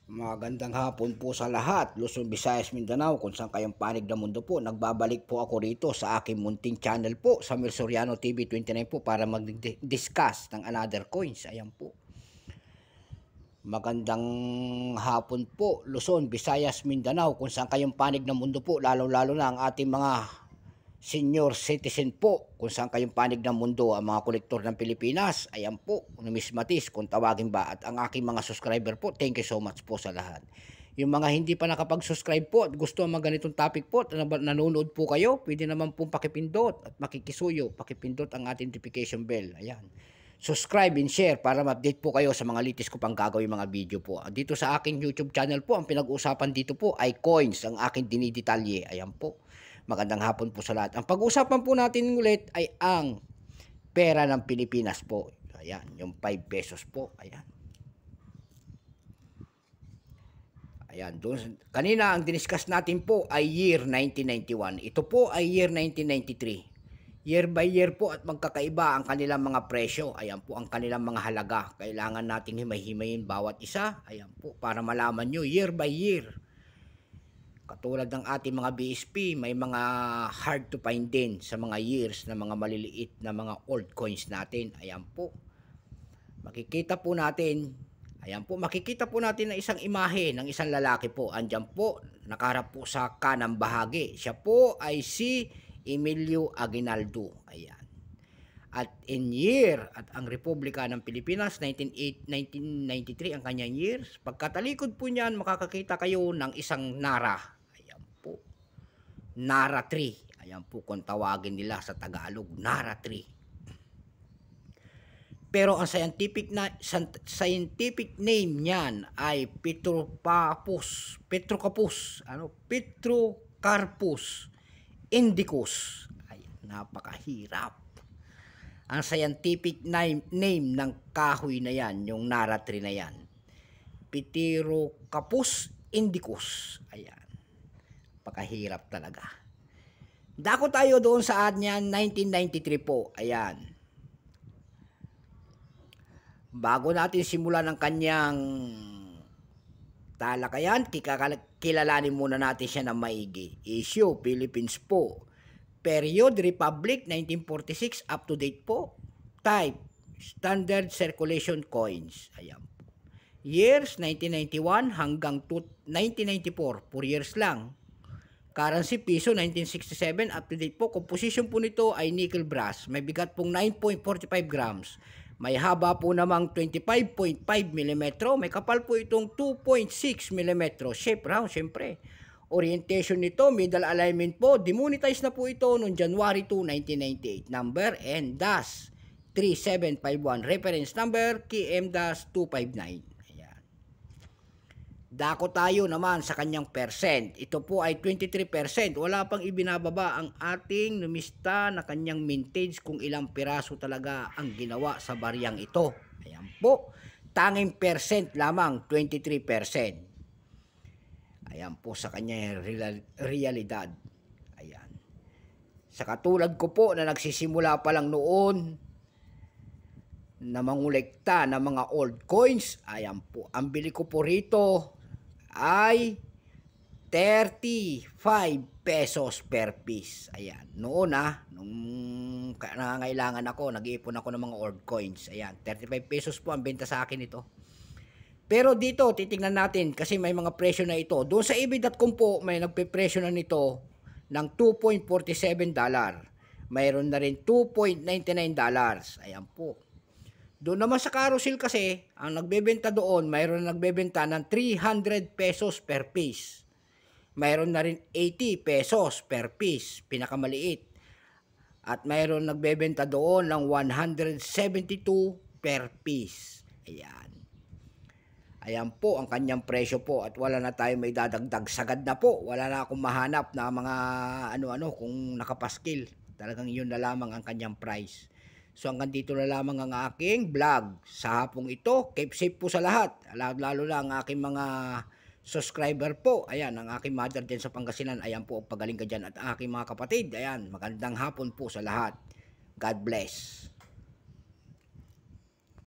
Magandang hapon po sa lahat, Luzon, Visayas, Mindanao, kung saan kayong panig ng mundo po. Nagbabalik po ako rito sa aking munting channel po, sa Mel Soriano TV 29 po, para mag-discuss ng another coins. Ayan po. Magandang hapon po, Luzon, Visayas, Mindanao, kung saan kayong panig ng mundo po, lalo-lalo na ang ating mga senior citizen po, kung saan kayong panig ng mundo, ang mga kolektor ng Pilipinas. Ayan po, numismatis kung tawagin ba, at ang aking mga subscriber po, thank you so much po sa lahat. Yung mga hindi pa nakapag-subscribe po at gusto ang mga ganitong topic po, nanonood po kayo, pwede naman pong pakipindot at makikisuyo, pakipindot ang ating notification bell. Ayan. Subscribe and share para ma-update po kayo sa mga litis ko pang gagawin mga video po. Dito sa aking YouTube channel po, ang pinag-uusapan dito po ay coins, ang aking dinidetalye. Ayan po. Magandang hapon po sa lahat. Ang pag-uusapan po natin ulit ay ang pera ng Pilipinas po. Ayan, yung 5 pesos po. Ayan. Ayan, doon. Kanina ang diniscuss natin po ay year 1991. Ito po ay year 1993. Year by year po at magkakaiba ang kanilang mga presyo. Ayan po ang kanilang mga halaga. Kailangan nating himay-himayin bawat isa. Ayan po, para malaman nyo year by year. Katulad ng ating mga BSP, may mga hard to find din sa mga years na mga maliliit na mga old coins natin. Ayan po. Makikita po natin, makikita po natin na isang imahe ng isang lalaki po. Andyan po, nakaharap po sa kanang bahagi. Siya po ay si Emilio Aguinaldo. Ayan. At in year, at ang Republika ng Pilipinas, 1993 ang kanyang years. Pagkatalikod po niyan, makakakita kayo ng isang Nara. Ayan po. Nara tree. Ayan po kung tawagin nila sa Tagalog, Nara tree. Pero ang scientific name niyan ay Petrocarpus indicus. Ayan, napakahirap. Ang scientific name ng kahoy na yan, yung Nara tree na yan, Pterocarpus indicus. Ayan, napakahirap talaga. Dako tayo doon sa ad niyan, 1993 po. Ayan. Bago natin simulan ang kanyang talakayan, kilalanin muna natin siya ng maigi. Issue, Philippines po. Period, Republic, 1946, up to date po. Type, Standard Circulation Coins. Ayan po. Years, 1991 hanggang 1994, 4 years lang. Currency, piso, 1967, up to date po. Composition po nito ay nickel brass. May bigat pong 9.45 grams. May haba po namang 25.5 mm. May kapal po itong 2.6 mm. Shape round, syempre. Orientation nito, middle alignment po. Demonetize na po ito noong January 2, 1998. Number N-3751. Reference number KM-259. Ayan. Dako tayo naman sa kanyang percent. Ito po ay 23%. Wala pang ibinababa ang ating numista na kanyang mintage kung ilang piraso talaga ang ginawa sa bariyang ito. Ayan po. Tanging percent lamang, 23%. Ayan po sa kanyang realidad. Ayan. Sa katulad ko po na nagsisimula pa lang noon na mangolekta ng mga old coins. Ayan po. Ang bili ko po rito ay 35 pesos per piece. Ayan. Noon nung nangangailangan ako, nag-iipon ako ng mga old coins. Ayan, 35 pesos po ang benta sa akin ito. Pero dito, titingnan natin kasi may mga presyo na ito. Doon sa ebay.com po, may nagpe-presyo na nito ng $2.47. Mayroon na rin $2.99. Ayan po. Doon naman sa carousel kasi, ang nagbebenta doon, mayroon na nagbebenta ng 300 pesos per piece. Mayroon na rin 80 pesos per piece, pinakamaliit. At mayroon nagbebenta doon ng 172 per piece. Ayan. Ayan po ang kanyang presyo po at wala na tayo may dadagdag. Sagad na po. Wala na akong mahanap na mga ano-ano kung nakapaskil. Talagang yun na lamang ang kanyang price. So hanggang dito na lamang ang aking vlog sa hapong ito. Keep safe po sa lahat. Lalo na ang aking mga subscriber po. Ayan, ang aking mother dyan sa Pangasinan. Ayan po, pagaling ka dyan. At ang aking mga kapatid. Ayan, magandang hapon po sa lahat. God bless.